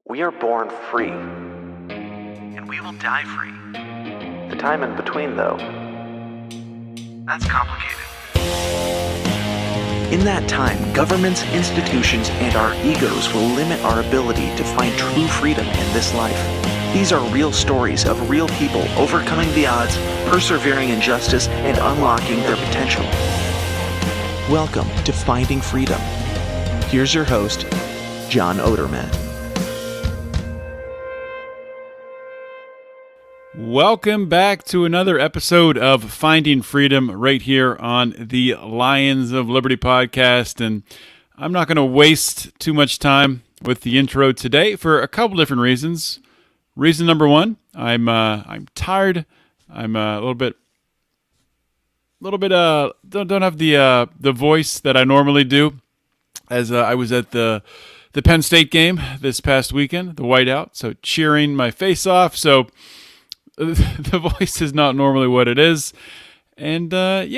We are born free. And we will die free. The time in between, though, that's complicated. In that time, governments, institutions, and our egos will limit our ability to find true freedom in this life. These are real stories of real people overcoming the odds, persevering in justice, and unlocking their potential. Welcome to Finding Freedom. Here's your host, John Odermatt. Welcome back to another episode of Finding Freedom right here on the Lions of Liberty podcast. And I'm not going to waste too much time with the intro today for a couple different reasons. Reason number one, I'm tired. I'm a little bit don't have the voice that I normally do, as I was at the Penn State game this past weekend, the whiteout, so cheering my face off. So the voice is not normally what it is. And and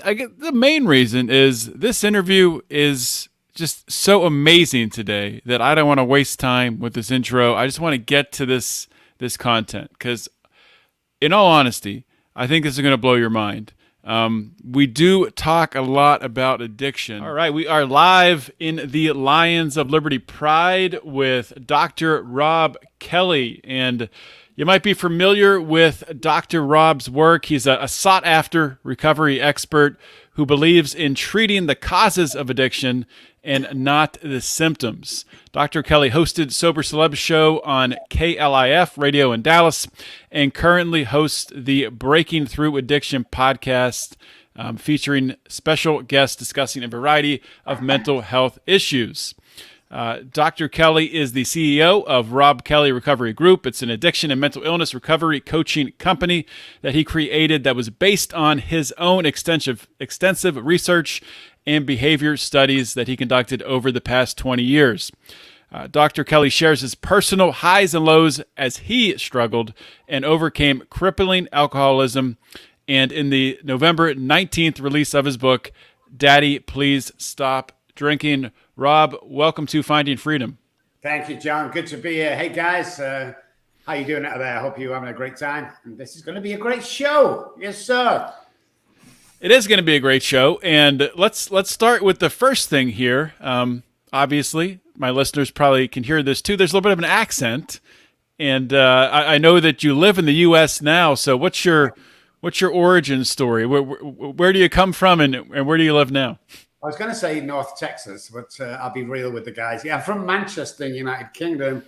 I get the main reason is this interview is just so amazing today that I don't want to waste time with this intro. I just want to get to this content because, in all honesty, I think this is going to blow your mind. We do talk a lot about addiction. All right, we are live in the Lions of Liberty Pride with Dr. Robb Kelly, and you might be familiar with Dr. Robb's work. He's a sought-after recovery expert who believes in treating the causes of addiction and not the symptoms. Dr. Kelley hosted Sober Celebs show on KLIF radio in Dallas and currently hosts the Breaking Through Addiction podcast, featuring special guests discussing a variety of mental health issues. Dr. Kelley is the CEO of Robb Kelly Recovery Group. It's an addiction and mental illness recovery coaching company that he created that was based on his own extensive research and behavior studies that he conducted over the past 20 years. Dr. Kelley shares his personal highs and lows as he struggled and overcame crippling alcoholism. And in the November 19th release of his book, Daddy, Please Stop Drinking. Robb, welcome to Finding Freedom. Thank you, John. Good to be here. Hey, guys. How you doing out there? I hope you're having a great time. And this is going to be a great show. Yes, sir. It is going to be a great show. And let's start with the first thing here. Obviously, my listeners probably can hear this too. There's a little bit of an accent. And I know that you live in the U.S. now. So what's your origin story? Where do you come from and where do you live now? I was going to say North Texas, but I'll be real with the guys. Yeah, I'm from Manchester, United Kingdom.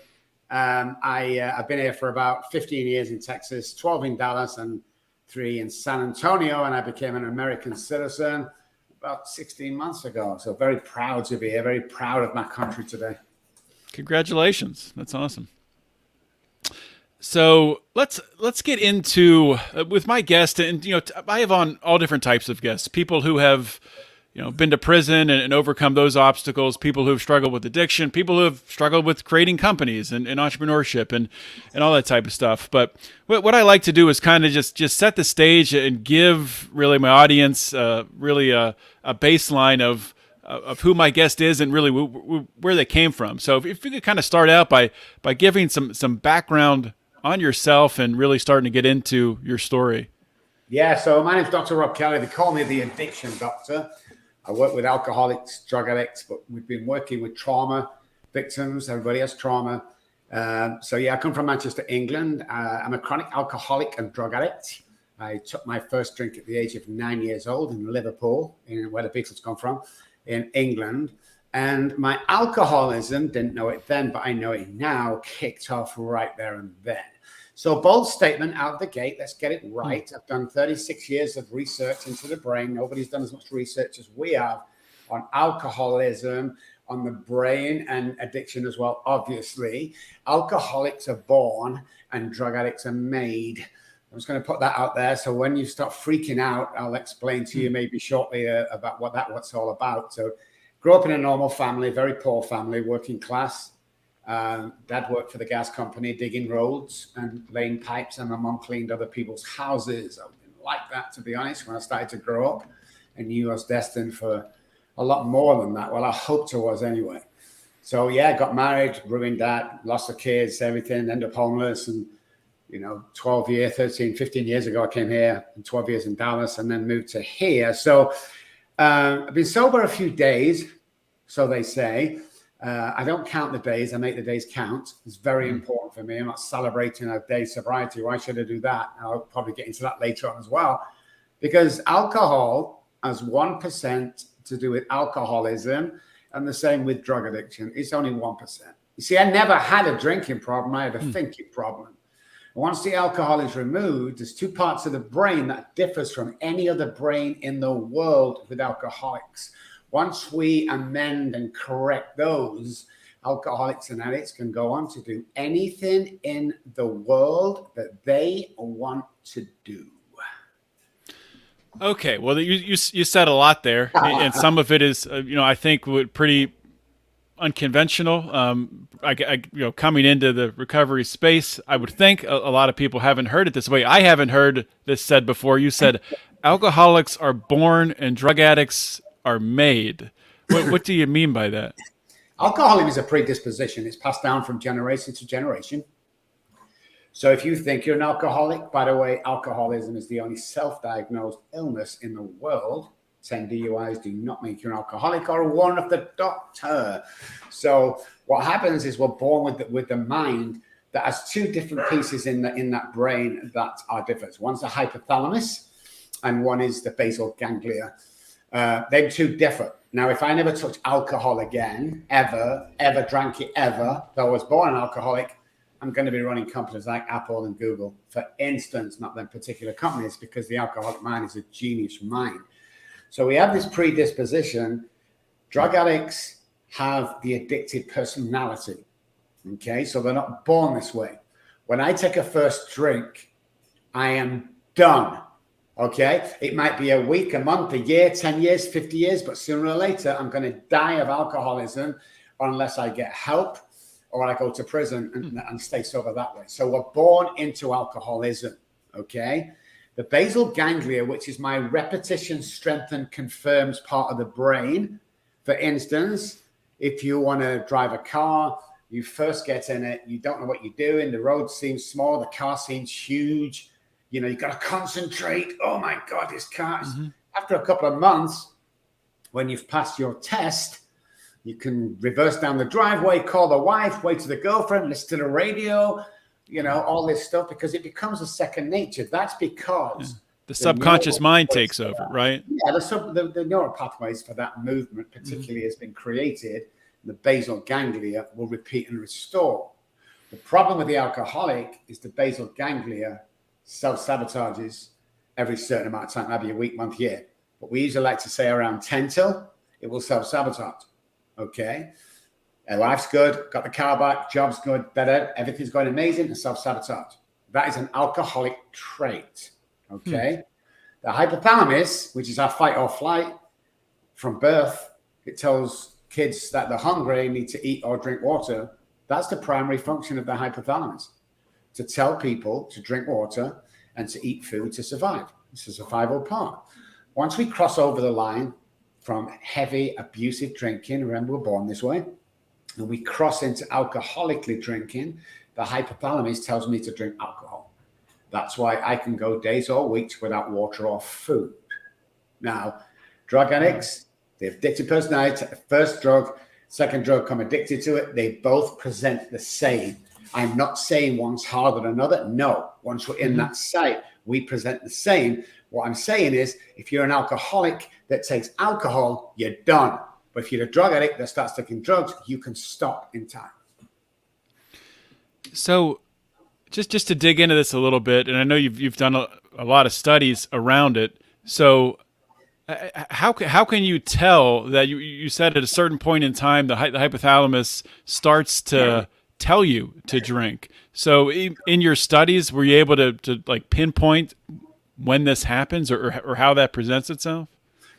I've been here for about 15 years in Texas, 12 in Dallas and 3 in San Antonio. And I became an American citizen about 16 months ago. So very proud to be here, very proud of my country today. Congratulations. That's awesome. So let's get into with my guest. And, I have on all different types of guests, people who have been to prison and overcome those obstacles, people who have struggled with addiction, people who have struggled with creating companies and entrepreneurship and all that type of stuff. But what I like to do is kind of just set the stage and give really my audience really a baseline of who my guest is and really where they came from. So if you could kind of start out by giving some background on yourself and really starting to get into your story. Yeah, so my name's Dr. Robb Kelly. They call me the addiction doctor. I work with alcoholics, drug addicts, but we've been working with trauma victims. Everybody has trauma. I come from Manchester, England. I'm a chronic alcoholic and drug addict. I took my first drink at the age of 9 years old in Liverpool, where the Beatles come from, in England. And my alcoholism, didn't know it then, but I know it now, kicked off right there and then. So bold statement out of the gate. Let's get it right. I've done 36 years of research into the brain. Nobody's done as much research as we have on alcoholism, on the brain and addiction as well. Obviously, alcoholics are born and drug addicts are made. I'm just going to put that out there. So when you start freaking out, I'll explain to you maybe shortly about what's all about. So grew up in a normal family, very poor family, working class. Dad worked for the gas company, digging roads and laying pipes, and my mom cleaned other people's houses. I didn't like that, to be honest, when I started to grow up. I knew I was destined for a lot more than that. Well, I hoped I was anyway. So yeah, got married, ruined that, lost the kids, everything, ended up homeless. And, 15 years ago, I came here, and 12 years in Dallas, and then moved to here. So I've been sober a few days, so they say. I don't count the days. I make the days count. It's very important for me. I'm not celebrating a day's sobriety. Why should I do that? I'll probably get into that later on as well. Because alcohol has 1% to do with alcoholism, and the same with drug addiction. It's only 1%. You see, I never had a drinking problem. I had a thinking problem. Once the alcohol is removed, there's two parts of the brain that differs from any other brain in the world with alcoholics. Once we amend and correct those, alcoholics and addicts can go on to do anything in the world that they want to do. Okay, well, you said a lot there, and some of it is, I think, pretty unconventional. Coming into the recovery space, I would think a lot of people haven't heard it this way. I haven't heard this said before. You said alcoholics are born and drug addicts are made. What do you mean by that? Alcoholism is a predisposition. It's passed down from generation to generation. So if you think you're an alcoholic, by the way, alcoholism is the only self-diagnosed illness in the world. 10 DUIs do not make you an alcoholic or a warrant of the doctor. So what happens is we're born with the mind that has two different pieces in that brain that are different. One's the hypothalamus and one is the basal ganglia. They two differ. Now, if I never touched alcohol again, ever drank it ever, though I was born an alcoholic, I'm going to be running companies like Apple and Google, for instance, not them particular companies, because the alcoholic mind is a genius mind. So we have this predisposition. Drug addicts have the addicted personality. Okay, so they're not born this way. When I take a first drink, I am done. Okay, it might be a week, a month, a year, 10 years, 50 years, but sooner or later, I'm going to die of alcoholism unless I get help or I go to prison and stay sober that way. So we're born into alcoholism. Okay. The basal ganglia, which is my repetition, strengthen, confirms part of the brain. For instance, if you want to drive a car, you first get in it, you don't know what you're doing. The road seems small. The car seems huge. You've got to concentrate. Oh my God, this car is... After a couple of months, when you've passed your test, you can reverse down the driveway, call the wife, wait to the girlfriend, listen to the radio, all this stuff, because it becomes a second nature. That's because the subconscious mind takes over, right? Yeah, the neural pathways for that movement particularly has been created. The basal ganglia will repeat and restore. The problem with the alcoholic is the basal ganglia self-sabotages every certain amount of time, maybe a week, month, year. But we usually like to say around 10 till, it will self-sabotage. Okay? Life's good, got the car back, job's good, better, everything's going amazing, and self-sabotage. That is an alcoholic trait. Okay? The hypothalamus, which is our fight or flight, from birth, it tells kids that they're hungry, need to eat or drink water. That's the primary function of the hypothalamus, to tell people to drink water and to eat food to survive. It's a survival part. Once we cross over the line from heavy abusive drinking, remember we're born this way, and we cross into alcoholically drinking, the hypothalamus tells me to drink alcohol. That's why I can go days or weeks without water or food. Now, drug addicts, the addicted personality, first drug, second drug, come addicted to it, they both present the same. I'm not saying one's harder than another. No, once we're in that state, we present the same. What I'm saying is, if you're an alcoholic that takes alcohol, you're done. But if you're a drug addict that starts taking drugs, you can stop in time. So just to dig into this a little bit, and I know you've done a lot of studies around it. So how can you tell that you said at a certain point in time, the hypothalamus starts to tell you to drink? So in your studies, were you able to like pinpoint when this happens or how that presents itself?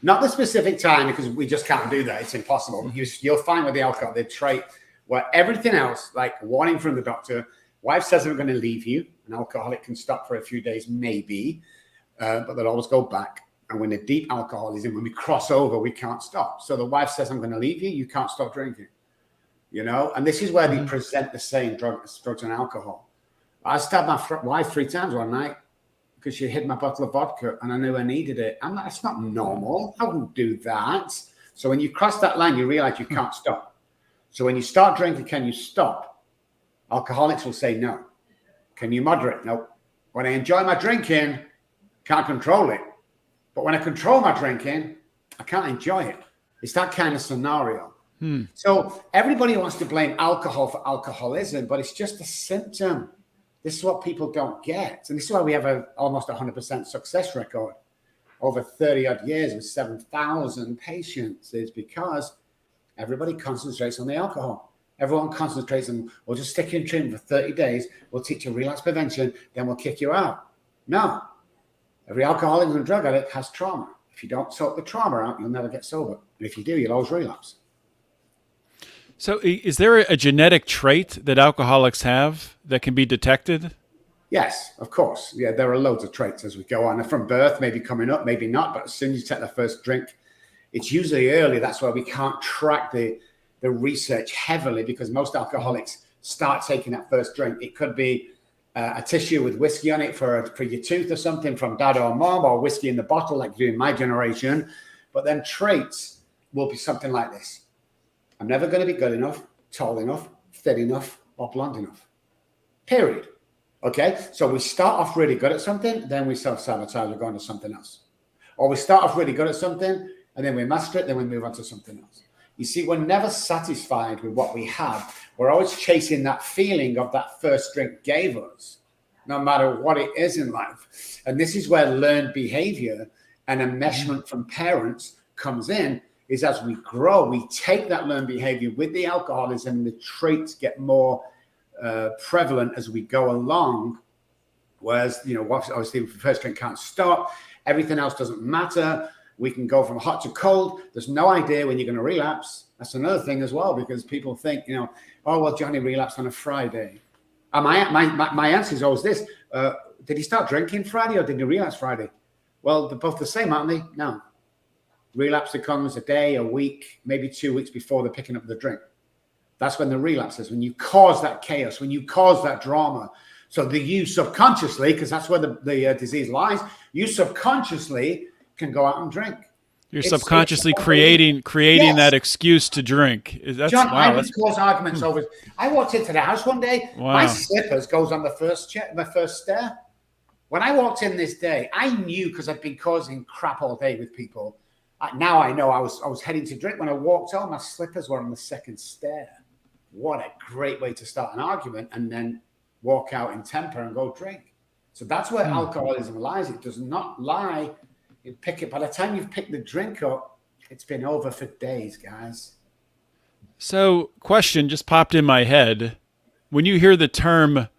Not the specific time, because we just can't do that. It's impossible. You'll find with the alcohol, the trait where everything else, like warning from the doctor, wife says I'm going to leave you. An alcoholic can stop for a few days, maybe, but they'll always go back. And when the deep alcoholism, when we cross over, we can't stop. So the wife says, I'm going to leave you. You can't stop drinking. And this is where they present the same drugs and alcohol. I stabbed my wife 3 times one night because she hid my bottle of vodka and I knew I needed it. I'm like, that's not normal. I wouldn't do that. So when you cross that line, you realize you can't stop. So when you start drinking, can you stop? Alcoholics will say no. Can you moderate? No. When I enjoy my drinking, can't control it. But when I control my drinking, I can't enjoy it. It's that kind of scenario. So everybody wants to blame alcohol for alcoholism, but it's just a symptom. This is what people don't get. And this is why we have almost 100% success record over 30 odd years with 7,000 patients, is because everybody concentrates on the alcohol. Everyone concentrates on, we'll just stick you in treatment for 30 days. We'll teach you relapse prevention. Then we'll kick you out. No. Every alcoholic and drug addict has trauma. If you don't sort the trauma out, you'll never get sober. And if you do, you'll always relapse. So is there a genetic trait that alcoholics have that can be detected? Yes, of course. Yeah, there are loads of traits as we go on. And from birth, maybe coming up, maybe not. But as soon as you take the first drink, it's usually early. That's why we can't track the research heavily, because most alcoholics start taking that first drink. It could be a tissue with whiskey on it for your tooth or something from dad or mom, or whiskey in the bottle like you do in my generation. But then traits will be something like this. I'm never going to be good enough, tall enough, thin enough, or blonde enough. Period. Okay? So we start off really good at something, then we self-sabotage, we're going to something else. Or we start off really good at something, and then we master it, then we move on to something else. You see, we're never satisfied with what we have. We're always chasing that feeling of that first drink gave us, no matter what it is in life. And this is where learned behavior and enmeshment from parents comes in, is as we grow, we take that learned behavior with the alcoholism, the traits get more prevalent as we go along. Whereas, obviously, if the first drink can't stop, everything else doesn't matter. We can go from hot to cold. There's no idea when you're going to relapse. That's another thing as well, because people think, oh, well, Johnny relapsed on a Friday. And my answer is always this. Did he start drinking Friday or did he relapse Friday? Well, they're both the same, aren't they? No. Relapse comes a day, a week, maybe 2 weeks before they're picking up the drink. That's when the relapse is, when you cause that chaos, when you cause that drama. So you subconsciously, because that's where the disease lies, you subconsciously can go out and drink. You're subconsciously creating yes. that excuse to drink. John, I would cause arguments over. I walked into the house one day. Wow. My slippers goes on the first stair. When I walked in this day, I knew, because I've been causing crap all day with people. Now I know I was heading to drink. When I walked home, my slippers were on the second stair. What a great way to start an argument and then walk out in temper and go drink. So that's where alcoholism lies. It does not lie. You pick it. By the time you've picked the drink up, it's been over for days, guys. So, question just popped in my head. When you hear the term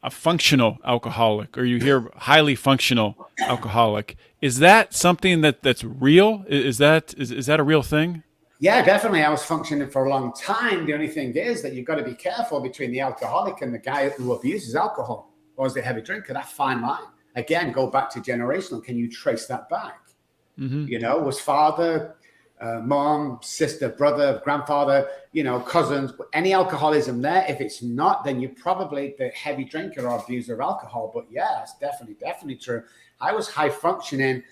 a functional alcoholic, or you hear highly functional alcoholic, is that something that's real? Is that a real thing? Yeah, definitely. I was functioning for a long time. The only thing is that you've got to be careful between the alcoholic and the guy who abuses alcohol or is the heavy drinker. That fine line. Again, go back to generational. Can you trace that back? Mm-hmm. Was father, mom, sister, brother, grandfather, cousins, any alcoholism there? If it's not, then you're probably the heavy drinker or abuser of alcohol. But yeah, it's definitely true. I was high functioning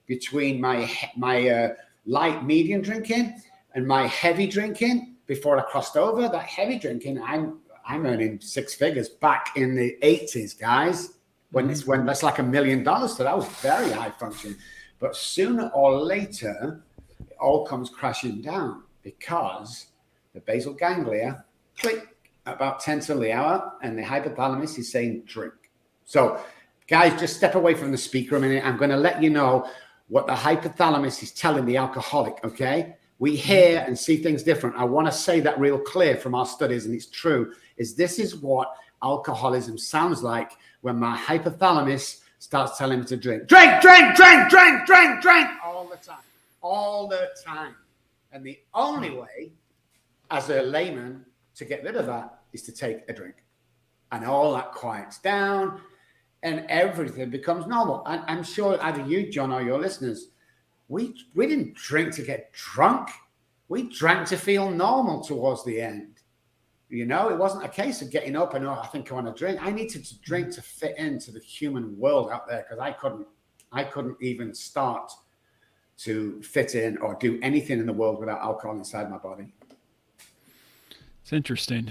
between my light medium drinking and my heavy drinking before I crossed over. That heavy drinking, I'm earning 6 figures back in the 80s, guys. When that's like $1 million. So that was very high functioning. But sooner or later, it all comes crashing down because the basal ganglia click about 10 to the hour and the hypothalamus is saying drink. So guys, just step away from the speaker a minute. I'm going to let you know what the hypothalamus is telling the alcoholic, okay? We hear and see things different. I want to say that real clear from our studies, and it's true, this is what alcoholism sounds like when my hypothalamus starts telling me to drink. Drink, drink, drink, drink, drink, drink, all the time. And the only way, as a layman, to get rid of that is to take a drink. And all that quiets down and everything becomes normal. And I'm sure either you, John, or your listeners, we didn't drink to get drunk. We drank to feel normal towards the end. You know, it wasn't a case of getting up and, oh, I think I want to drink. I needed to drink to fit into the human world out there, because I couldn't even start to fit in or do anything in the world without alcohol inside my body. It's interesting.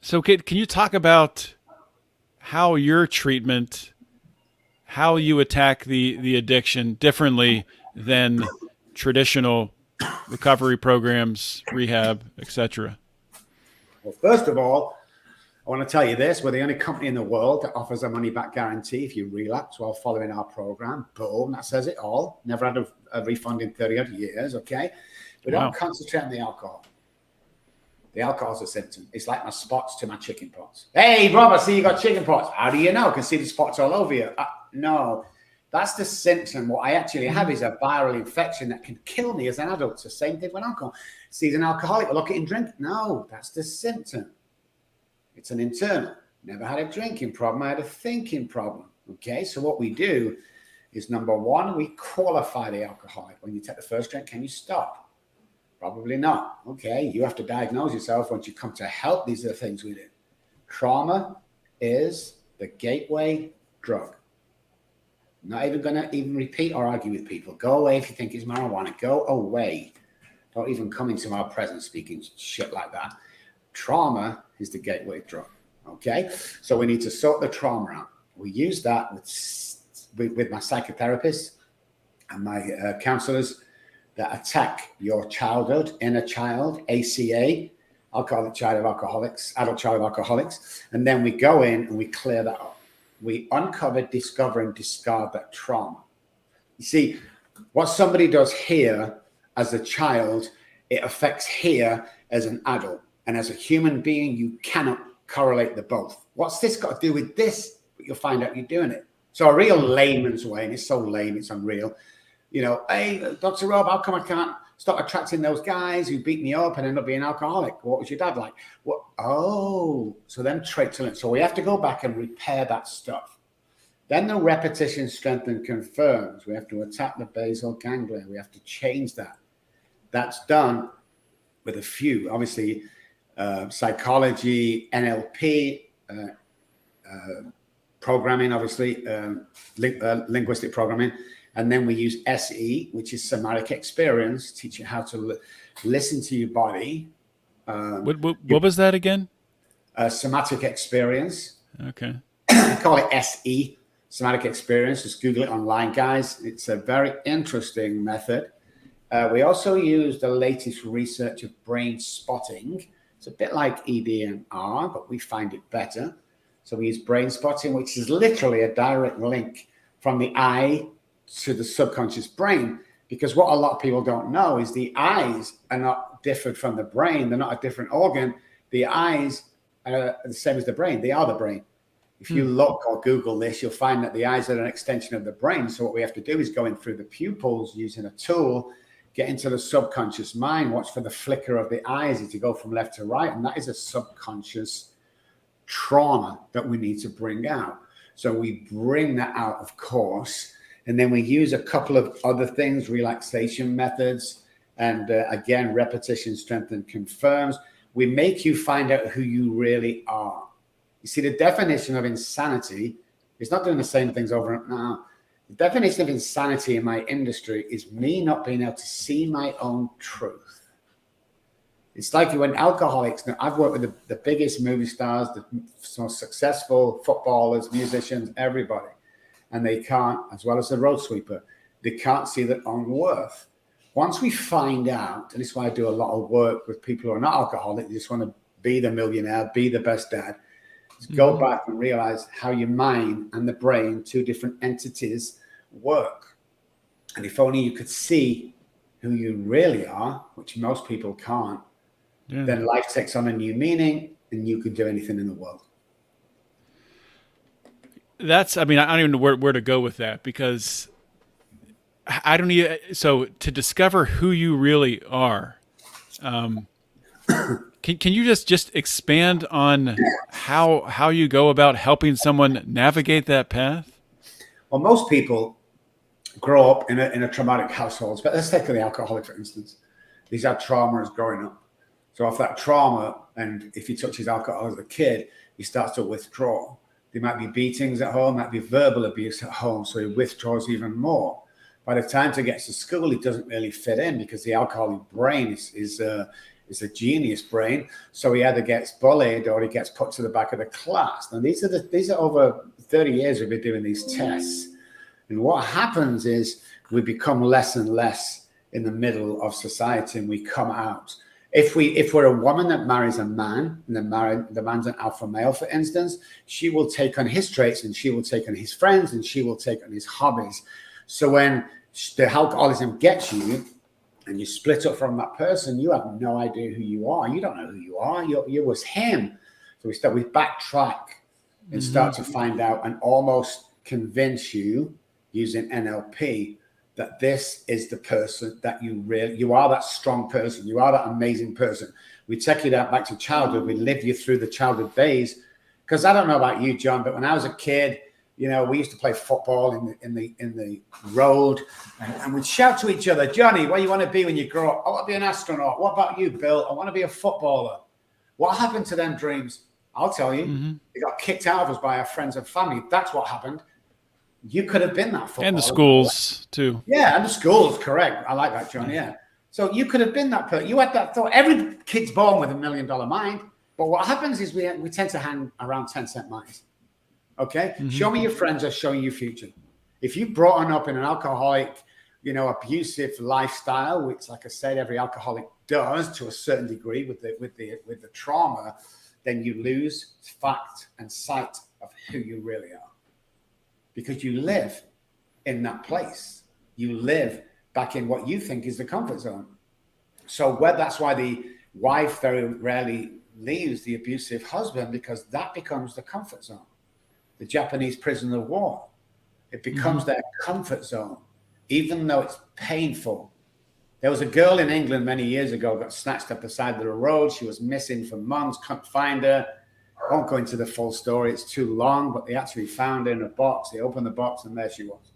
So can you talk about how your treatment, how you attack the addiction differently than traditional recovery programs, rehab, etc.? Well, first of all, I want to tell you this. We're the only company in the world that offers a money-back guarantee if you relapse while following our program. Boom, that says it all. Never had a refund in 30 odd years, okay? We don't concentrate on the alcohol. The alcohol's a symptom. It's like my spots to my chicken pox. Hey, Rob, I see you got chicken pox. How do you know? I can see the spots all over you. No, that's the symptom. What I actually have is a viral infection that can kill me as an adult. It's the same thing with alcohol. See, he's an alcoholic. Well, look at him drink. No, that's the symptom. It's an internal. Never had a drinking problem. I had a thinking problem. Okay, so what we do is, number one, we qualify the alcoholic. When you take the first drink, can you stop? Probably not. Okay, you have to diagnose yourself once you come to help. These are the things we do. Trauma is the gateway drug. Not even going to even repeat or argue with people. Go away if you think it's marijuana. Go away. Don't even come into my presence speaking shit like that. Trauma is the gateway drug. Okay, so we need to sort the trauma out. We use that with my psychotherapists and my counselors that attack your childhood, inner child, ACA, alcoholic child of alcoholics, adult child of alcoholics, and then we go in and we clear that up. We uncover, discover, and discard that trauma. You see, what somebody does here as a child, it affects here as an adult. And as a human being, you cannot correlate the both. What's this got to do with this? But you'll find out you're doing it. So a real layman's way, and it's so lame, it's unreal. You know, hey, Dr. Rob, how come I can't stop attracting those guys who beat me up and end up being alcoholic? What was your dad like? What? Oh, so them traits are linked. So we have to go back and repair that stuff. Then the repetition, strength, and confirms. We have to attack the basal ganglia. We have to change that. That's done with a few, obviously, psychology, NLP, programming, obviously, linguistic programming. And then we use SE, which is somatic experience, teach you how to listen to your body. What was that again? Somatic experience. Okay. I call it SE, somatic experience. Just Google it online, guys. It's a very interesting method. We also use the latest research of brain spotting. It's a bit like EDMR, but we find it better. So we use brain spotting, which is literally a direct link from the eye to the subconscious brain, because what a lot of people don't know is the eyes are not different from the brain. They're not a different organ. The eyes are the same as the brain. They are the brain. If you look or Google this, you'll find that the eyes are an extension of the brain. So what we have to do is go in through the pupils using a tool, get into the subconscious mind, watch for the flicker of the eyes as you go from left to right. And that is a subconscious trauma that we need to bring out. So we bring that out, of course. And then we use a couple of other things, relaxation methods, and again, repetition, strength, and confirms. We make you find out who you really are. You see, the definition of insanity is not doing the same things over and over. The definition of insanity in my industry is me not being able to see my own truth. It's like when alcoholics, now I've worked with the biggest movie stars, the most successful footballers, musicians, everybody. And they can't, as well as the road sweeper, they can't see their own worth. Once we find out, and this is why I do a lot of work with people who are not alcoholic, they just want to be the millionaire, be the best dad, go back and realize how your mind and the brain, two different entities, work. And if only you could see who you really are, which most people can't, then life takes on a new meaning and you can do anything in the world. I don't even know where to go with that, because so to discover who you really are, can you just expand on how you go about helping someone navigate that path? Well, most people grow up in a traumatic household, but let's take the alcoholic, for instance. He's had trauma as growing up. So off that trauma, and if he touches alcohol as a kid, he starts to withdraw. There might be beatings at home, might be verbal abuse at home, so he withdraws even more. By the time he gets to school, he doesn't really fit in because the alcoholic brain is a genius brain. So he either gets bullied or he gets put to the back of the class. Now these are over 30 years we've been doing these tests. And what happens is we become less and less in the middle of society, and we come out. If we're a woman that marries a man, and the man's an alpha male, for instance, she will take on his traits, and she will take on his friends, and she will take on his hobbies. So when the alcoholism gets you, and you split up from that person, you have no idea who you are. You don't know who you are. You was him. So we backtrack and start to find out and almost convince you using NLP that this is the person that you are, that strong person. You are that amazing person. We take you back to childhood. We live you through the childhood days. Because I don't know about you, John, but when I was a kid, we used to play football in the road, and we'd shout to each other, Johnny, what do you want to be when you grow up? I want to be an astronaut. What about you, Bill? I want to be a footballer. What happened to them dreams? I'll tell you. They got kicked out of us by our friends and family. That's what happened. You could have been that footballer. And the schools, too. Yeah, and the schools, correct. I like that, John, yeah. So you could have been that person. You had that thought. Every kid's born with $1 million mind. But what happens is we tend to hang around 10-cent minds. Okay? Show me your friends or show you your future. If you've brought up in an alcoholic, abusive lifestyle, which, like I said, every alcoholic does to a certain degree with the trauma, then you lose fact and sight of who you really are. Because you live in that place. You live back in what you think is the comfort zone. So that's why the wife very rarely leaves the abusive husband, because that becomes the comfort zone. The Japanese prisoner of war. It becomes their comfort zone, even though it's painful. There was a girl in England many years ago, got snatched up the side of the road. She was missing for months, couldn't find her. I won't go into the full story, it's too long, but they actually found her in a box. They opened the box and there she was.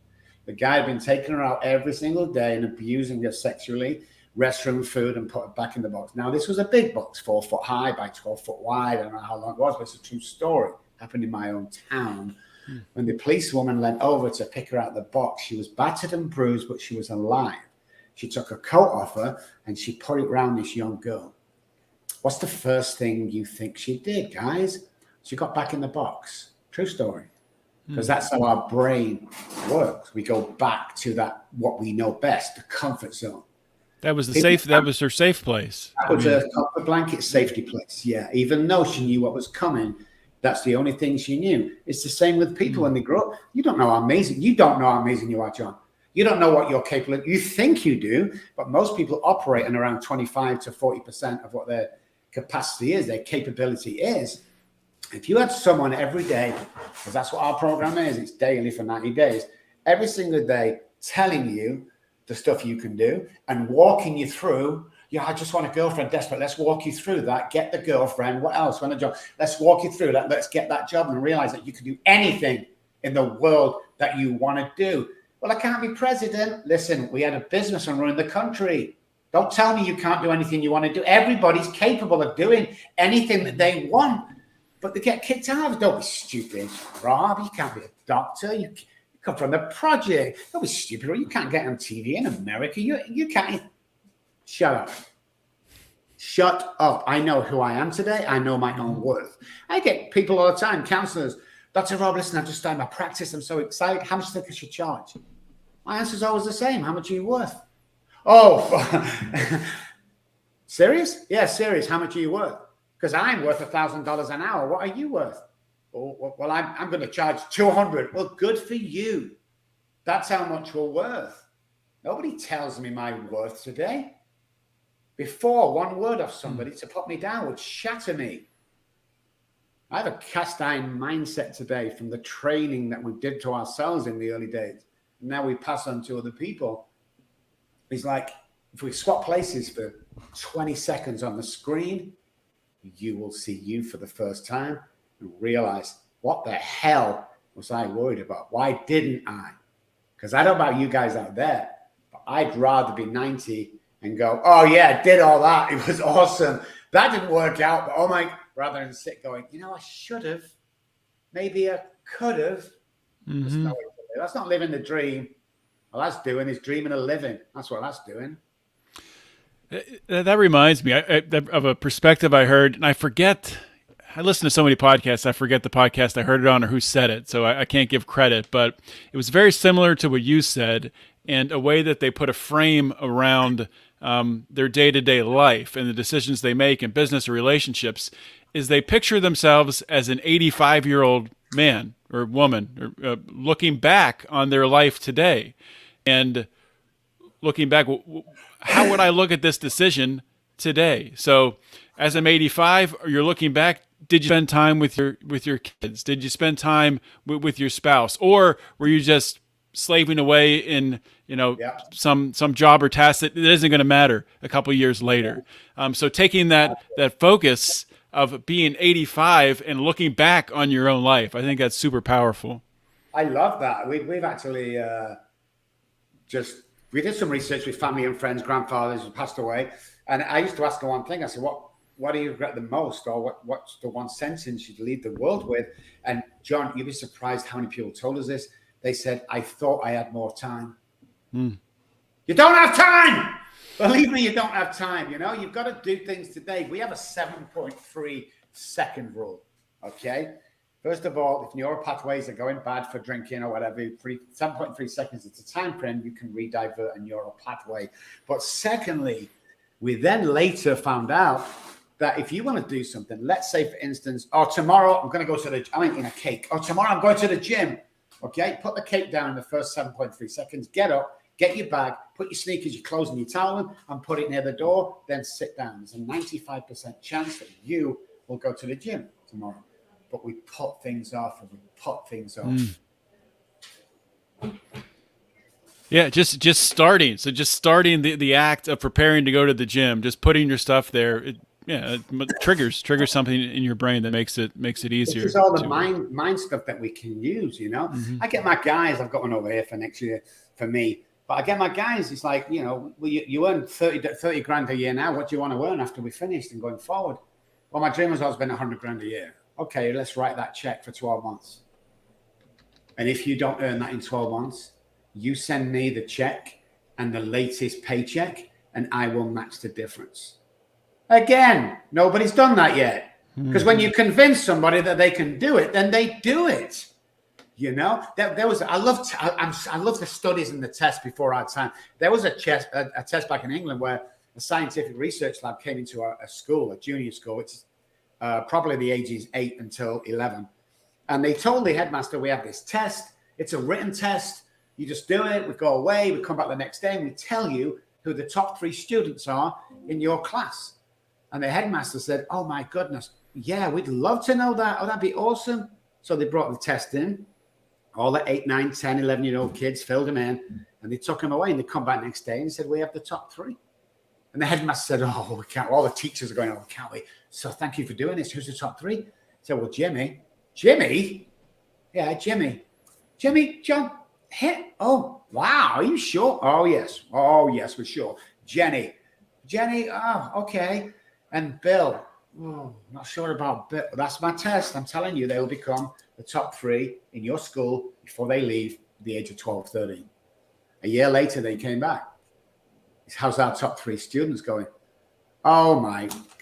The guy had been taking her out every single day and abusing her sexually, restroom, food, and put her back in the box. Now, this was a big box, 4 foot high by 12 foot wide. I don't know how long it was, but it's a true story. Happened in my own town. When the policewoman leant over to pick her out of the box, she was battered and bruised, but she was alive. She took her coat off her and she put it around this young girl. What's the first thing you think she did, guys? She got back in the box. True story. Because that's how our brain works. We go back to that, what we know best, the comfort zone. That was that was her safe place. That was a comfort blanket safety place. Yeah. Even though she knew what was coming, that's the only thing she knew. It's the same with people when they grow up. You don't know how amazing you are, John. You don't know what you're capable of. You think you do, but most people operate in around 25 to 40% of what their capacity is, their capability is. If you had someone every day, because that's what our program is, it's daily for 90 days, every single day telling you the stuff you can do and walking you through, I just want a girlfriend, desperate. Let's walk you through that. Get the girlfriend. What else? Want a job? Let's walk you through that. Let's get that job and realize that you can do anything in the world that you want to do. Well, I can't be president. Listen, we had a business and running the country. Don't tell me you can't do anything you want to do. Everybody's capable of doing anything that they want, but they get kicked out. Don't be stupid, Rob. You can't be a doctor. You come from the project. Don't be stupid. You can't get on TV in America. You can't. Shut up. Shut up. I know who I am today. I know my own worth. I get people all the time, counselors. Dr. Rob, listen, I've just started my practice. I'm so excited. How much do you think I should charge? My answer is always the same. How much are you worth? Oh, serious? Yeah, serious. How much are you worth? Because I'm worth $1,000 an hour. What are you worth? Oh, well, I'm going to charge $200. Well, good for you. That's how much we're worth. Nobody tells me my worth today. Before, one word off somebody to put me down would shatter me. I have a cast iron mindset today from the training that we did to ourselves in the early days. Now we pass on to other people. It's like, if we swap places for 20 seconds on the screen, you will see you for the first time and realize, what the hell was I worried about? Why didn't I? Because I don't know about you guys out there, but I'd rather be 90 and go, oh yeah, did all that. It was awesome. That didn't work out. But oh my, rather than sit going, I should have, maybe I could have. That's not way to live. That's not living the dream. All that's doing is dreaming of living. That's what that's doing. That reminds me of a perspective I heard, and I forget. I listen to so many podcasts, I forget the podcast I heard it on or who said it, so I can't give credit. But it was very similar to what you said, and a way that they put a frame around their day-to-day life and the decisions they make in business or relationships is they picture themselves as an 85-year-old man or woman looking back on their life today. And looking back, how would I look at this decision today? So as I'm 85, you're looking back, did you spend time with your kids? Did you spend time with your spouse? Or were you just slaving away in some job or task that isn't going to matter a couple of years later? So taking that focus of being 85 and looking back on your own life, I think that's super powerful. I love that. We've actually we did some research with family and friends, grandfathers who passed away, and I used to ask her one thing. I said, what do you regret the most, or what's the one sentence you'd leave the world with? And John, you'd be surprised how many people told us this. They said, I thought I had more time. You don't have time. Believe me, you don't have time. You've got to do things today. We have a 7.3 second rule. Okay. First of all, if neural pathways are going bad for drinking or whatever, 7.3 seconds is a time frame, you can redivert a neural pathway. But secondly, we then later found out that if you want to do something, let's say, for instance, tomorrow I'm going to go to I'm eating a cake. Tomorrow I'm going to the gym. Okay, put the cake down in the first 7.3 seconds, get up, get your bag, put your sneakers, your clothes, and your towel in, and put it near the door, then sit down. There's a 95% chance that you will go to the gym tomorrow. But we put things off and we put things off. Yeah, just starting. So just starting the act of preparing to go to the gym, just putting your stuff there, it triggers something in your brain that makes it easier. This is all the mind stuff that we can use, I get my guys, I've got one over here for next year for me, but I get my guys, it's like, you earn 30 grand a year now. What do you want to earn after we finished and going forward? Well, my dream has always been 100 grand a year. Okay, let's write that check for 12 months. And if you don't earn that in 12 months, you send me the check and the latest paycheck, and I will match the difference. Again, nobody's done that yet. Because when you convince somebody that they can do it, then they do it. There was, I love the studies and the tests before our time. There was a test back in England where a scientific research lab came into a school, a junior school, which is probably the ages 8 until 11. And they told the headmaster, we have this test. It's a written test. You just do it. We go away. We come back the next day and we tell you who the top 3 students are in your class. And the headmaster said, oh my goodness, yeah, we'd love to know that. Oh, that'd be awesome. So they brought the test in. All the 8, 9, 10, 11-year-old kids filled them in, and they took them away, and they come back next day and said, we have the top 3. And the headmaster said, oh, we can't. All the teachers are going, oh, can't we? So thank you for doing this. Who's the top 3? He said, well, Jimmy. Jimmy? Yeah, Jimmy. Jimmy, John, hit. Oh, wow. Are you sure? Oh, yes. Oh, yes, we're sure. Jenny. Oh, okay. And Bill. Oh, not sure about Bill. That's my test. I'm telling you, they will become the top 3 in your school before they leave the age of 12, 13. A year later, they came back. How's our top 3 students going? Oh,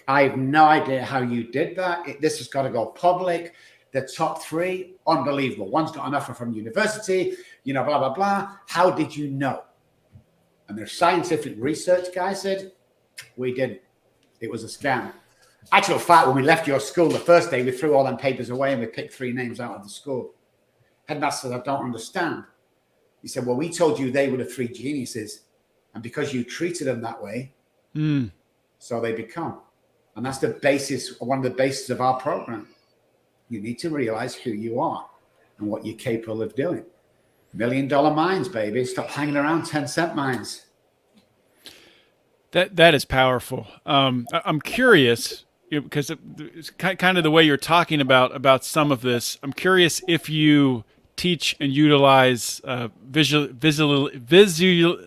I have no idea how you did that. This has got to go public. The top 3, unbelievable. One's got an offer from university, blah, blah, blah. How did you know? And their scientific research guy said, we didn't. It was a scam. Actual fact, when we left your school the first day, we threw all them papers away and we picked 3 names out of the school. Headmaster said, I don't understand. He said, well, we told you they were the 3 geniuses. And because you treated them that way, so they become. And that's the basis, one of the bases of our program. You need to realize who you are and what you're capable of doing. $1 million minds, baby. Stop hanging around 10-cent minds. That is powerful. I'm curious, because it's kind of the way you're talking about some of this. I'm curious if you teach and utilize visual.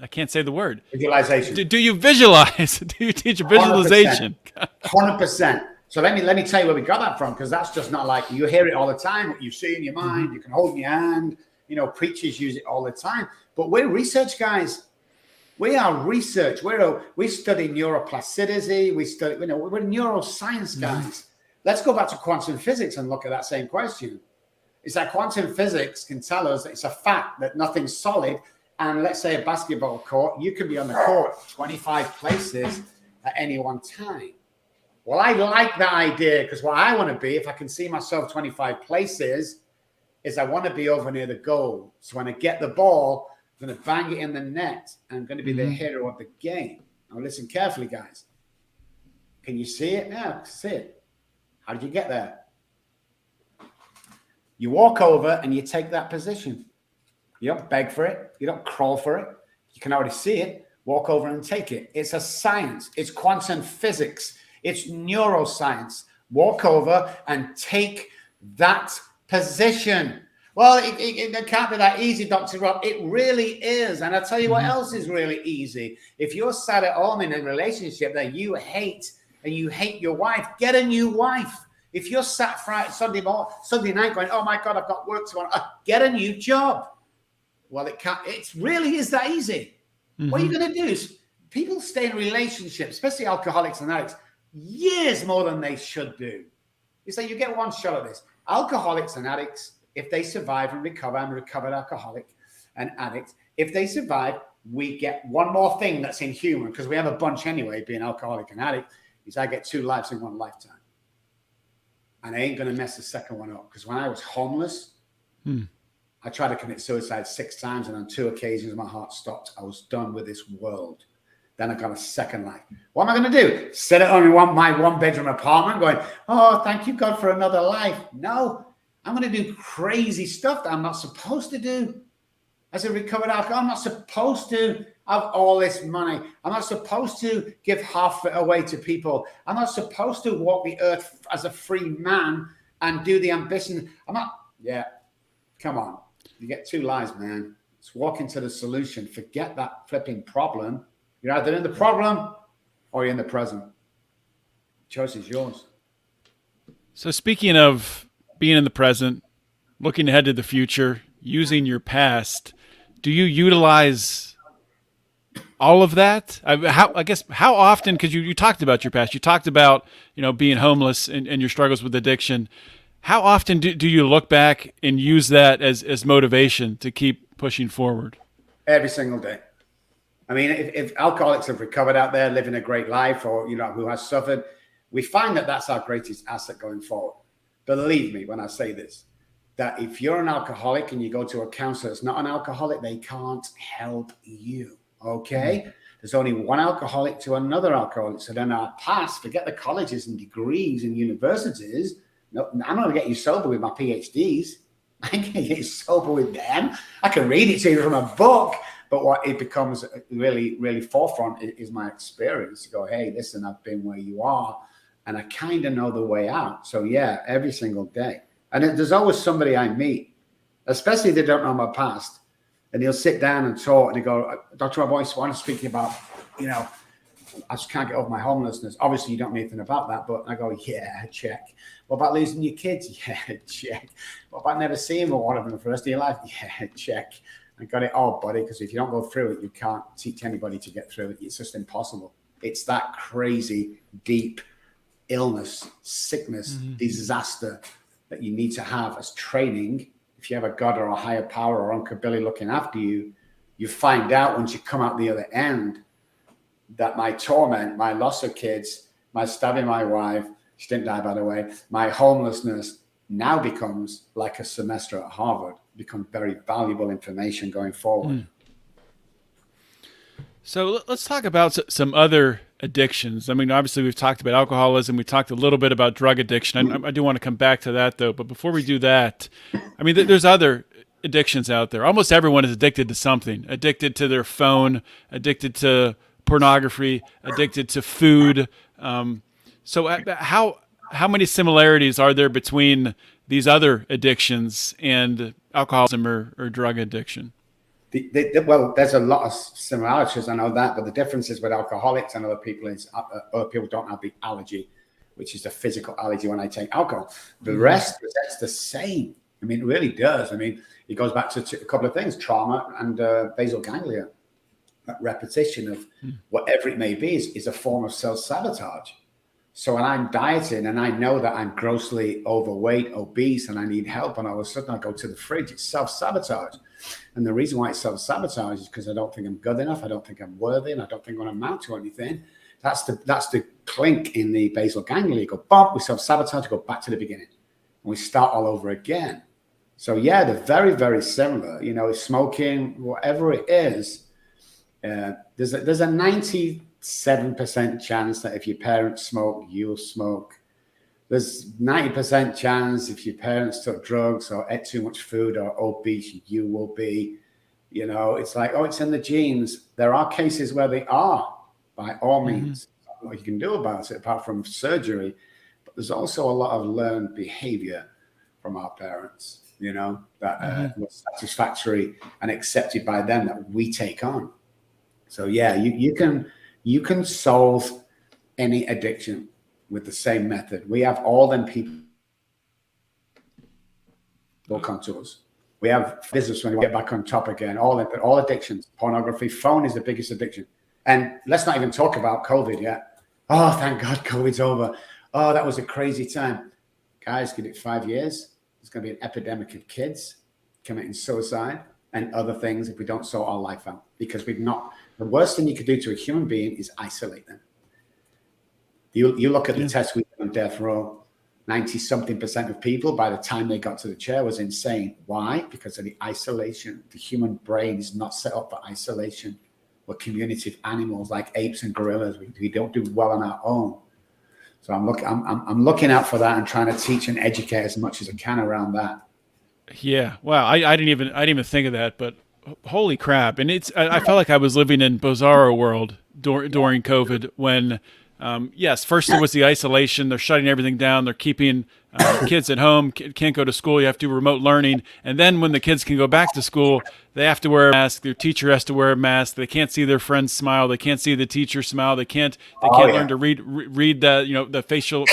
I can't say the word. Visualization. Do you visualize? Do you teach visualization? 100%. So let me tell you where we got that from, because that's just not like you hear it all the time. What you see in your mind, you can hold in your hand. You know, preachers use it all the time. But we're research guys. We are research. We study neuroplasticity. We're neuroscience guys. Let's go back to quantum physics and look at that same question. It's that quantum physics can tell us that it's a fact that nothing's solid. And let's say a basketball court, you can be on the court 25 places at any one time. Well, I like that idea, because what I want to be, if I can see myself 25 places, is I want to be over near the goal. So when I get the ball, I'm going to bang it in the net. And I'm going to be the hero of the game. Now listen carefully, guys. Can you see it? Yeah, I can see it. How did you get there? You walk over and you take that position. You don't beg for it. You don't crawl for it. You can already see it. Walk over and take it. It's a science. It's quantum physics. It's neuroscience. Walk over and take that position. Well, it can't be that easy, Dr. Robb. It really is. And I'll tell you what else is really easy. If you're sat at home in a relationship that you hate and you hate your wife, get a new wife. If you're sat Friday, Sunday night going, oh my God, I've got work tomorrow, get a new job. Well, it really is that easy. What you're going to do is people stay in relationships, especially alcoholics and addicts, years more than they should do. You say you get one shot at this. Alcoholics and addicts, if they survive and recover, I'm a recovered alcoholic and addict. If they survive, we get one more thing that's inhuman, because we have a bunch anyway, being alcoholic and addict, is I get 2 lives in one lifetime. And I ain't going to mess the second one up, because when I was homeless, I tried to commit suicide 6 times, and on 2 occasions, my heart stopped. I was done with this world. Then I got a second life. What am I going to do? Sit at home in my 1-bedroom apartment going, oh, thank you, God, for another life. No, I'm going to do crazy stuff that I'm not supposed to do. As a recovered alcoholic, I'm not supposed to have all this money. I'm not supposed to give half it away to people. I'm not supposed to walk the earth as a free man and do the ambition. Come on. You get 2 lives, man. Let's walk into the solution. Forget that flipping problem. You're either in the problem or you're in the present. The choice is yours. So speaking of being in the present, looking ahead to the future, using your past, do you utilize all of that? How often, because you talked about your past, you talked about, being homeless and your struggles with addiction. How often do you look back and use that as motivation to keep pushing forward? Every single day. I mean, if alcoholics have recovered out there, living a great life, or, who has suffered, we find that that's our greatest asset going forward. Believe me when I say this, that if you're an alcoholic and you go to a counselor that's not an alcoholic, they can't help you, okay? There's only one alcoholic to another alcoholic. So then our past, forget the colleges and degrees and universities. No, I'm not going to get you sober with my PhDs. I can get you sober with them. I can read it to you from a book. But what it becomes really, really forefront is my experience. To go, hey, listen, I've been where you are, and I kind of know the way out. So yeah, every single day. And there's always somebody I meet, especially if they don't know my past, and he'll sit down and talk, and they go, Dr. Robb, I want to speak about, I just can't get over my homelessness. Obviously, you don't know anything about that, but I go, yeah, check. What about losing your kids? Yeah, check. What about never seeing one of them for the rest of your life? Yeah, check. I got it all, buddy, because if you don't go through it, you can't teach anybody to get through it. It's just impossible. It's that crazy, deep illness, sickness, disaster that you need to have as training. If you have a God or a higher power or Uncle Billy looking after you, you find out once you come out the other end that my torment, my loss of kids, my stabbing my wife, she didn't die, by the way, my homelessness now becomes like a semester at Harvard, become very valuable information going forward. So let's talk about some other addictions. I mean, obviously we've talked about alcoholism. We talked a little bit about drug addiction. I do want to come back to that though. But before we do that, I mean, there's other addictions out there. Almost everyone is addicted to something, addicted to their phone, addicted to pornography, addicted to food. So how many similarities are there between these other addictions and alcoholism or drug addiction? Well, there's a lot of similarities, I know that, but the differences with alcoholics and other people is other people don't have the allergy, which is the physical allergy when I take alcohol. The rest presents the same. I mean, it really does. I mean, it goes back to a couple of things: trauma and basal ganglia. That repetition of whatever it may be is a form of self-sabotage. So when I'm dieting and I know that I'm grossly overweight, obese, and I need help, and all of a sudden I go to the fridge, it's self-sabotage. And the reason why it's self-sabotage is because I don't think I'm good enough, I don't think I'm worthy, and I don't think I'm going to amount to anything. That's the clink in the basal ganglia. You go, bump, we self-sabotage, go back to the beginning. And we start all over again. So yeah, they're very, very similar. You know, smoking, whatever it is, there's a 97% chance that if your parents smoke, you'll smoke. There's 90% chance if your parents took drugs or ate too much food or obese, you will be. You know, it's like, oh, it's in the genes. There are cases where they are, by all means. What you can do about it, apart from surgery. But there's also a lot of learned behavior from our parents, you know, that was satisfactory and accepted by them that we take on. So yeah, you can solve any addiction with the same method. We have all them people will come to us. We have business when we get back on top again. All addictions, pornography, phone is the biggest addiction. And let's not even talk about COVID yet. Oh, thank God COVID's over. Oh, that was a crazy time. Guys, give it 5 years. There's going to be an epidemic of kids committing suicide and other things if we don't sort our life out, because we've not. The worst thing you could do to a human being is isolate them. You look at the test we did on death row, 90-something% of people by the time they got to the chair was insane. Why? Because of the isolation. The human brain is not set up for isolation. We're communicative animals like apes and gorillas. We don't do well on our own. So I'm looking out for that and trying to teach and educate as much as I can around that. Yeah. Wow. I didn't even think of that, but holy crap. And I felt like I was living in bizarro world during COVID when, yes, first there was the isolation. They're shutting everything down. They're keeping kids at home, can't go to school. You have to do remote learning. And then when the kids can go back to school, they have to wear a mask. Their teacher has to wear a mask. They can't see their friends smile. They can't see the teacher smile. They can't learn to read the, the facial